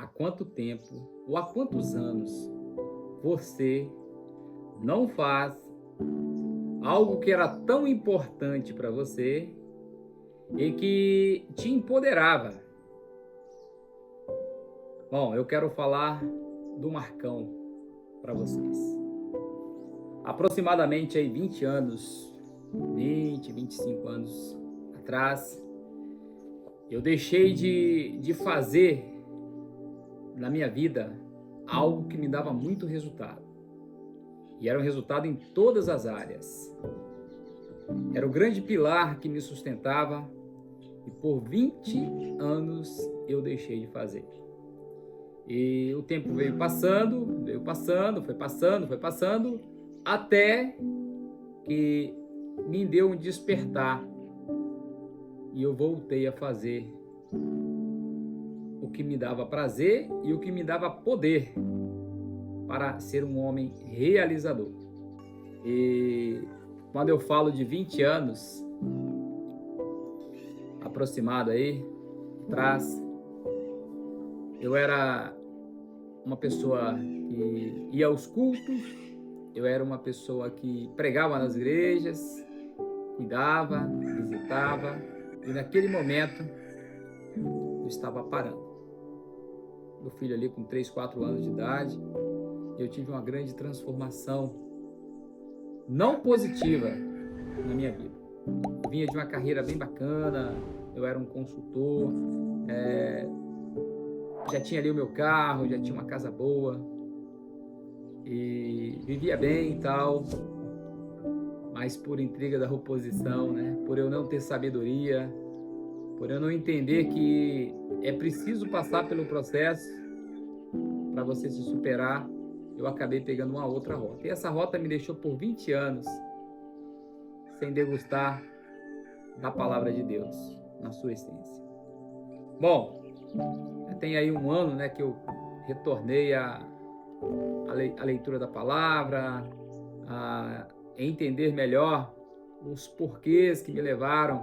há quanto tempo ou há quantos anos você não faz algo que era tão importante para você e que te empoderava? Bom, eu quero falar do Marcão para vocês. Aproximadamente aí 20 anos, 25 anos atrás, eu deixei de fazer na minha vida algo que me dava muito resultado. E era um resultado em todas as áreas. Era o grande pilar que me sustentava e por 20 anos eu deixei de fazer. E o tempo veio passando, foi passando, até que me deu um despertar e eu voltei a fazer o que me dava prazer e o que me dava poder para ser um homem realizador. E quando eu falo de 20 anos, aproximado aí, atrás, eu era uma pessoa que ia aos cultos, eu era uma pessoa que pregava nas igrejas, cuidava, visitava, e naquele momento eu estava parando. Meu filho ali com 3, 4 anos de idade, eu tive uma grande transformação não positiva na minha vida. Eu vinha de uma carreira bem bacana, eu era um consultor, já tinha ali o meu carro, já tinha uma casa boa e vivia bem e tal, mas por intriga da oposição, né? Por eu não ter sabedoria, por eu não entender que é preciso passar pelo processo para você se superar, eu acabei pegando uma outra rota. E essa rota me deixou por 20 anos sem degustar da palavra de Deus na sua essência. Bom, já tem aí um ano, né, que eu retornei a leitura da palavra, a entender melhor os porquês que me levaram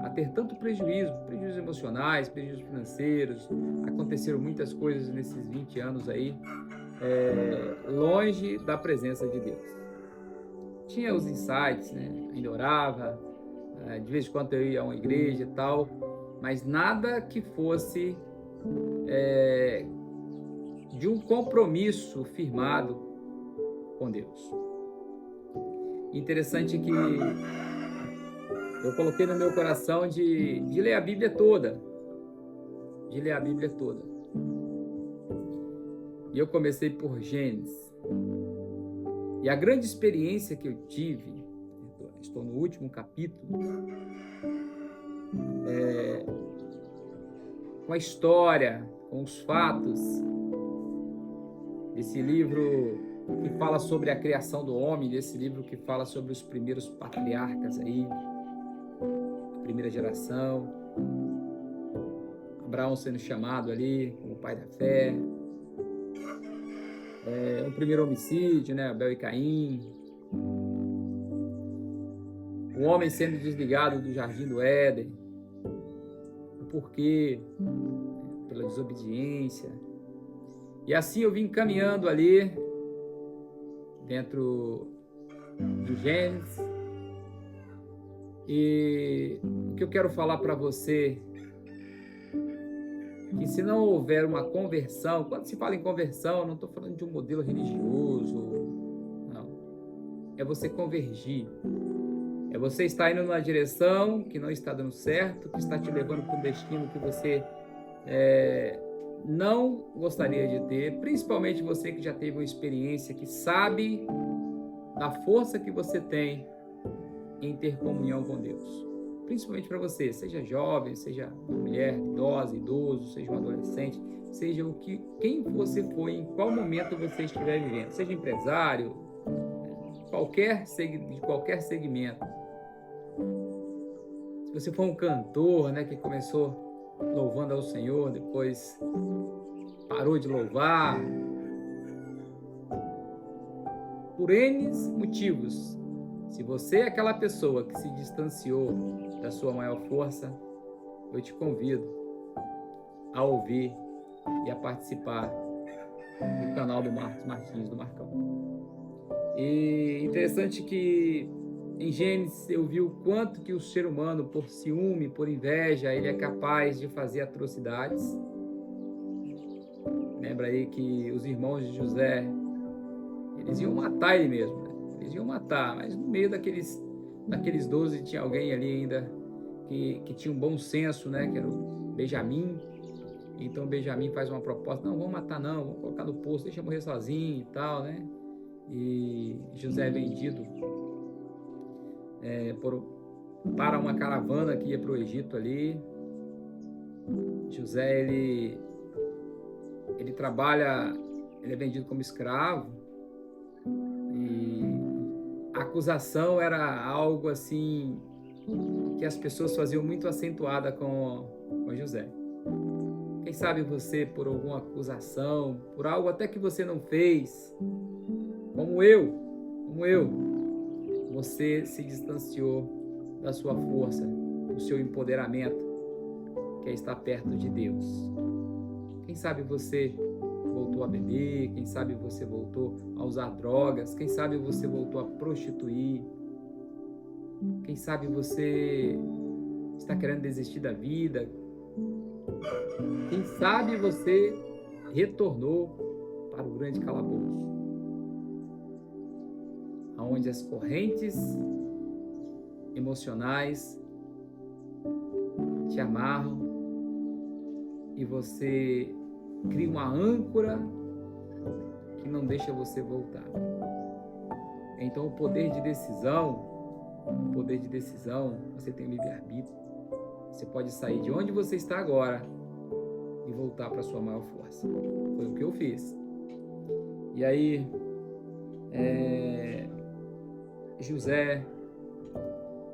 a ter tanto prejuízos emocionais, prejuízos financeiros. Aconteceram muitas coisas nesses 20 anos aí, longe da presença de Deus. Tinha os insights, né? Ainda orava, de vez em quando eu ia a uma igreja e tal, mas nada que fosse de um compromisso firmado com Deus. Interessante que eu coloquei no meu coração de ler a Bíblia toda, E eu comecei por Gênesis. E a grande experiência que eu tive, estou no último capítulo, com a história, com os fatos desse livro que fala sobre a criação do homem, desse livro que fala sobre os primeiros patriarcas aí, a primeira geração, Abraão sendo chamado ali como pai da fé, o primeiro homicídio, né, Abel e Caim, o homem sendo desligado do jardim do Éden, o porquê, pela desobediência. E assim eu vim caminhando ali dentro de Gênesis. E o que eu quero falar para você, que se não houver uma conversão, quando se fala em conversão, eu não estou falando de um modelo religioso, não. É você convergir. É você estar indo numa direção que não está dando certo, que está te levando para um destino que você não gostaria de ter, principalmente você que já teve uma experiência, que sabe da força que você tem em ter comunhão com Deus. Principalmente para você, seja jovem, seja uma mulher, idosa, idoso, seja um adolescente, seja quem você for, em qual momento você estiver vivendo, seja empresário, de qualquer segmento. Se você for um cantor, né, que começou louvando ao Senhor, depois parou de louvar, por N motivos. Se você é aquela pessoa que se distanciou da sua maior força, eu te convido a ouvir e a participar do canal do Marcos Martins, do Marcão. E interessante que em Gênesis eu vi o quanto que o ser humano, por ciúme, por inveja, ele é capaz de fazer atrocidades. Lembra aí que os irmãos de José, eles iam matar ele mesmo, né? Eles iam matar, mas no meio daqueles 12 tinha alguém ali ainda que tinha um bom senso, né? Que era o Benjamim. Então Benjamim faz uma proposta: não, vamos matar não, vamos colocar no poço, deixa eu morrer sozinho e tal, né? E José é vendido para uma caravana que ia para o Egito ali. José, ele trabalha, ele é vendido como escravo, e a acusação era algo assim que as pessoas faziam muito acentuada com José. Quem sabe você, por alguma acusação, por algo até que você não fez, como eu, você se distanciou da sua força, do seu empoderamento, que é estar perto de Deus. Quem sabe você voltou a beber, quem sabe você voltou a usar drogas, quem sabe você voltou a prostituir, quem sabe você está querendo desistir da vida, quem sabe você retornou para o grande calabouço, onde as correntes emocionais te amarram e você cria uma âncora que não deixa você voltar. Então o poder de decisão, você tem livre-arbítrio. Você pode sair de onde você está agora e voltar para a sua maior força. Foi o que eu fiz. E aí, José,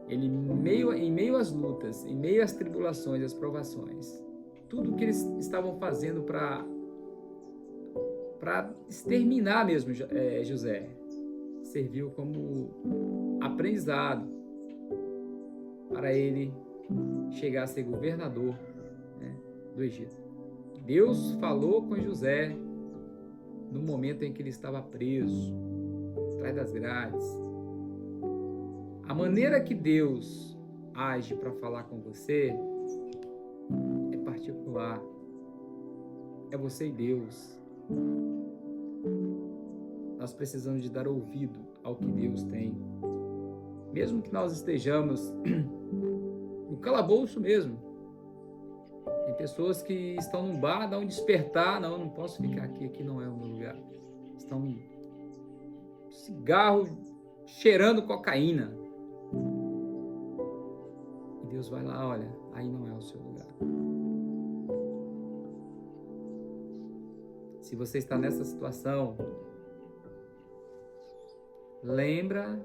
ele em meio às lutas, em meio às tribulações, às provações, tudo que eles estavam fazendo para exterminar mesmo José, serviu como aprendizado para ele chegar a ser governador, né, do Egito. Deus falou com José no momento em que ele estava preso, atrás das grades. A maneira que Deus age para falar com você é particular. É você e Deus. Nós precisamos de dar ouvido ao que Deus tem. Mesmo que nós estejamos no calabouço mesmo. Tem pessoas que estão num bar, dão um despertar. Não, eu não posso ficar aqui não é o meu lugar. Estão um cigarro cheirando cocaína. E Deus vai lá, olha, aí não é o seu lugar. Se você está nessa situação, lembra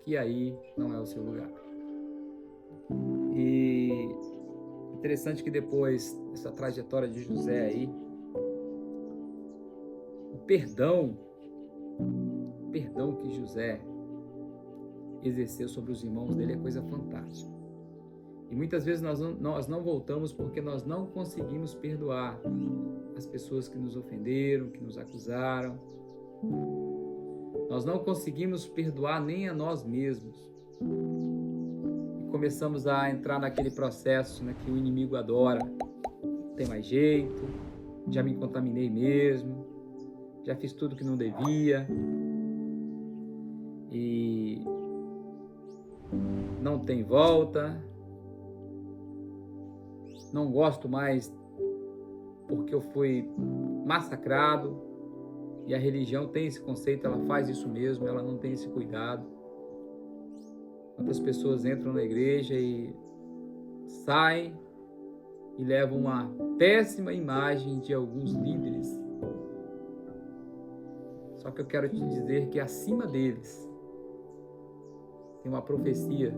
que aí não é o seu lugar. E interessante que depois dessa trajetória de José aí, o perdão que José exerceu sobre os irmãos dele é coisa fantástica. E muitas vezes nós não voltamos porque nós não conseguimos perdoar as pessoas que nos ofenderam, que nos acusaram. Nós não conseguimos perdoar nem a nós mesmos. E começamos a entrar naquele processo, né, que o inimigo adora. Não tem mais jeito, já me contaminei mesmo, já fiz tudo que não devia. E não tem volta. Não gosto mais porque eu fui massacrado. E a religião tem esse conceito, ela faz isso mesmo, ela não tem esse cuidado. Quantas pessoas entram na igreja e saem e levam uma péssima imagem de alguns líderes. Só que eu quero te dizer que acima deles tem uma profecia,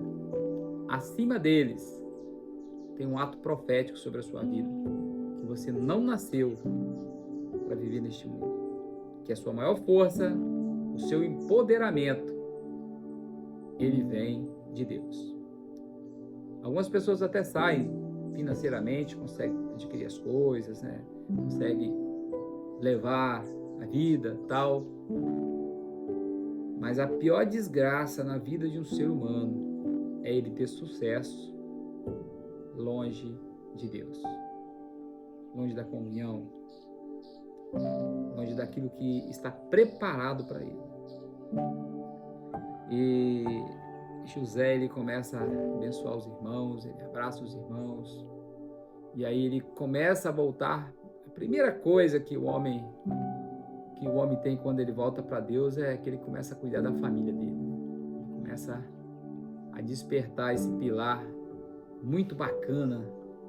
acima deles tem um ato profético sobre a sua vida, que você não nasceu para viver neste mundo. Que a sua maior força, o seu empoderamento, ele vem de Deus. Algumas pessoas até saem financeiramente, conseguem adquirir as coisas, né? consegue levar a vida, tal. Mas a pior desgraça na vida de um ser humano é ele ter sucesso longe de Deus, longe da comunhão, longe daquilo que está preparado para ele. E José, ele começa a abençoar os irmãos, ele abraça os irmãos, e aí ele começa a voltar. A primeira coisa que o homem tem quando ele volta para Deus é que ele começa a cuidar da família dele. Ele começa a despertar esse pilar muito bacana,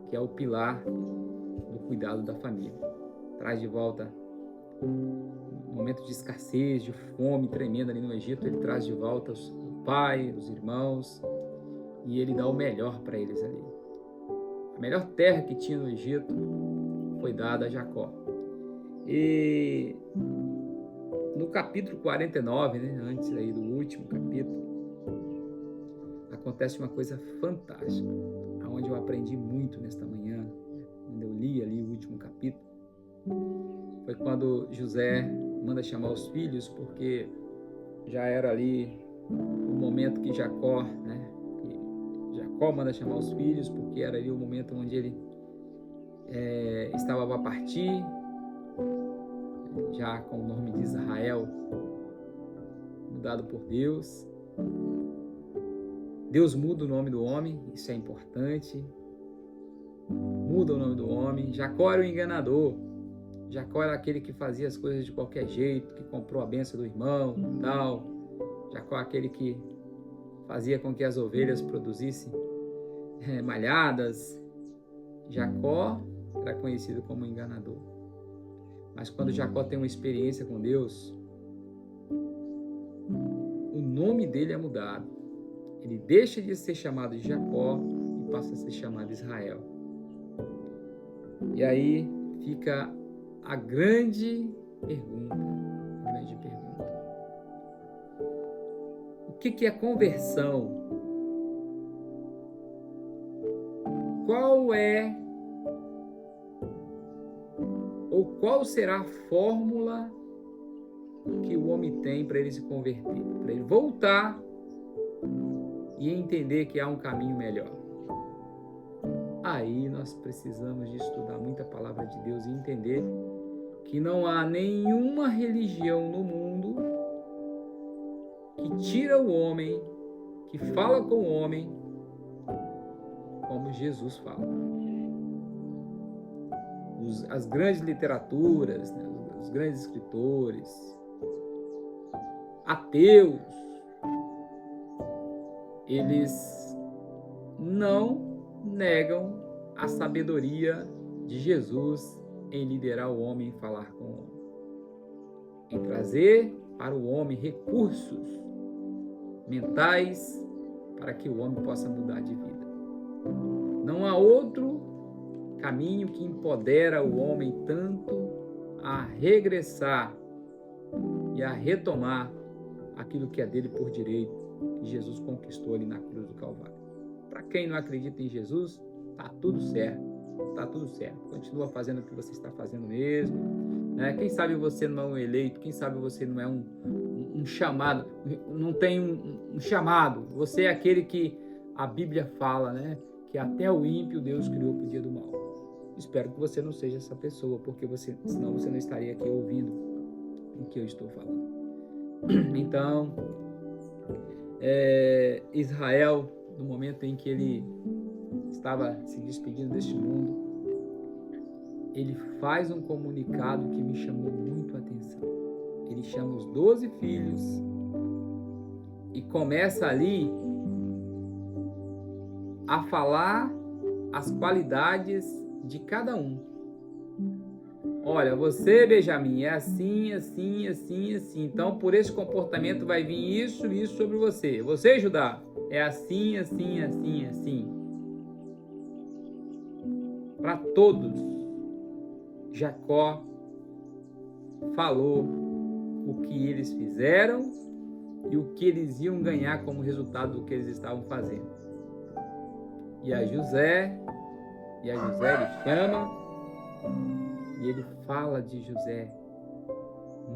que é o pilar do cuidado da família. Traz de volta um momento de escassez, de fome tremenda ali no Egito, ele traz de volta o pai, os irmãos, e ele dá o melhor para eles ali. A melhor terra que tinha no Egito foi dada a Jacó. E no capítulo 49, antes aí do último capítulo, acontece uma coisa fantástica, onde eu aprendi muito nesta manhã, quando eu li ali o último capítulo. Foi quando José manda chamar os filhos, porque já era ali o momento que Jacó manda chamar os filhos, porque era ali o momento onde ele estava para partir, já com o nome de Israel mudado por Deus. Deus muda o nome do homem, isso é importante. Muda o nome do homem. Jacó era o enganador. Jacó era aquele que fazia as coisas de qualquer jeito, que comprou a bênção do irmão e tal. Jacó é aquele que fazia com que as ovelhas produzissem malhadas. Jacó era conhecido como enganador. Mas quando Jacó tem uma experiência com Deus, o nome dele é mudado. Ele deixa de ser chamado de Jacó e passa a ser chamado de Israel. E aí fica a grande pergunta. O que é conversão? Qual será a fórmula que o homem tem para ele se converter? Para ele voltar e entender que há um caminho melhor. Aí nós precisamos de estudar muita palavra de Deus e entender que não há nenhuma religião no mundo que tira o homem, que fala com o homem como Jesus fala. As grandes literaturas, os grandes escritores, ateus, eles não negam a sabedoria de Jesus em liderar o homem e falar com o homem, em trazer para o homem recursos mentais para que o homem possa mudar de vida. Não há outro caminho que empodera o homem tanto a regressar e a retomar aquilo que é dele por direito, que Jesus conquistou ali na cruz do Calvário. Para quem não acredita em Jesus, tá tudo certo, continua fazendo o que você está fazendo mesmo, né? Quem sabe você não é um eleito, quem sabe você não é um chamado, não tem um chamado, você é aquele que a Bíblia fala, né? Que até o ímpio Deus criou para o dia do mal. Espero que você não seja essa pessoa, porque senão você não estaria aqui ouvindo o que eu estou falando. Então, Israel, no momento em que ele estava se despedindo deste mundo, ele faz um comunicado que me chamou muito a atenção. Ele chama os 12 filhos e começa ali a falar as qualidades de cada um. Olha, você, Benjamim, é assim, assim, assim, assim. Então, por esse comportamento vai vir isso e isso sobre você. Você, Judá, é assim, assim, assim, assim. Para todos, Jacó falou o que eles fizeram e o que eles iam ganhar como resultado do que eles estavam fazendo. E a José ele chama E ele fala de José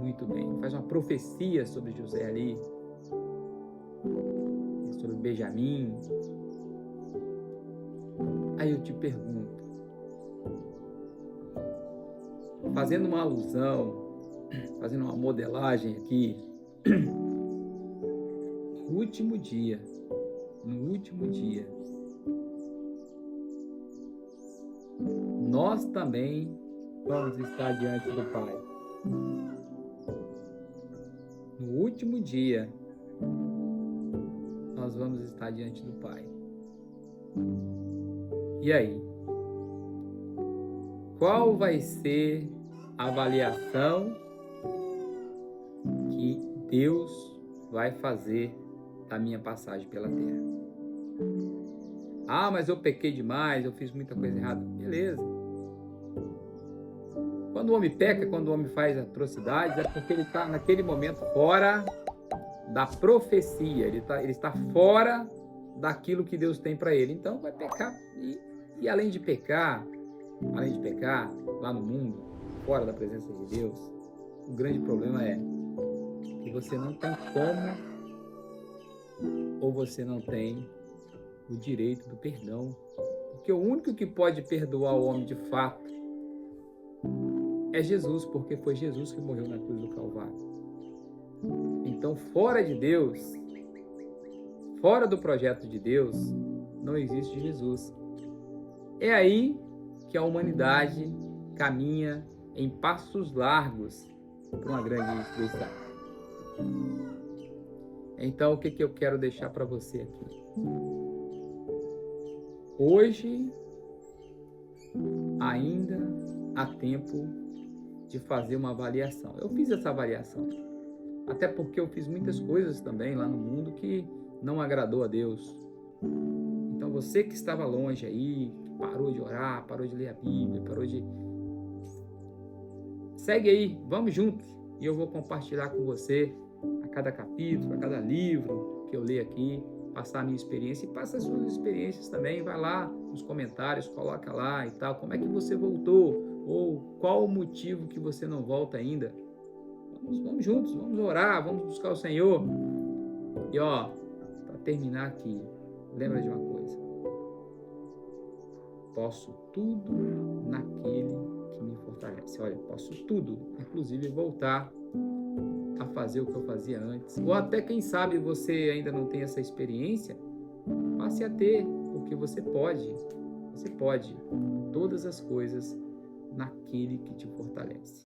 muito bem. Faz uma profecia sobre José ali, sobre Benjamim. Aí eu te pergunto, fazendo uma alusão, fazendo uma modelagem aqui, no último dia, nós também vamos estar diante do Pai. No último dia, nós vamos estar diante do Pai. E aí? Qual vai ser a avaliação que Deus vai fazer da minha passagem pela terra? Ah, mas eu pequei demais, eu fiz muita coisa errada. Beleza. Quando o homem peca, quando o homem faz atrocidades, é porque ele está naquele momento fora da profecia, ele está fora daquilo que Deus tem para ele. Então vai pecar. E além de pecar lá no mundo, fora da presença de Deus, o grande problema é que você não tem como, ou você não tem o direito do perdão. Porque o único que pode perdoar o homem de fato é Jesus, porque foi Jesus que morreu na cruz do Calvário. Então, fora de Deus, fora do projeto de Deus, não existe Jesus. É aí que a humanidade caminha em passos largos para uma grande destruição. Então, o que eu quero deixar para você aqui? Hoje, ainda há tempo de fazer uma avaliação. Eu fiz essa avaliação, até porque eu fiz muitas coisas também lá no mundo que não agradou a Deus. Então, você que estava longe aí, que parou de orar, parou de ler a Bíblia, segue aí, vamos juntos. E eu vou compartilhar com você a cada capítulo, a cada livro que eu leio aqui, passar a minha experiência e passa as suas experiências também. Vai lá nos comentários, coloca lá e tal, como é que você voltou, ou qual o motivo que você não volta ainda. Vamos juntos, vamos orar, vamos buscar o Senhor. E para terminar aqui, lembra de uma coisa: posso tudo naquele que me fortalece. Olha, posso tudo, inclusive voltar a fazer o que eu fazia antes. Ou até, quem sabe, você ainda não tem essa experiência, passe a ter, porque você pode todas as coisas naquele que te fortalece.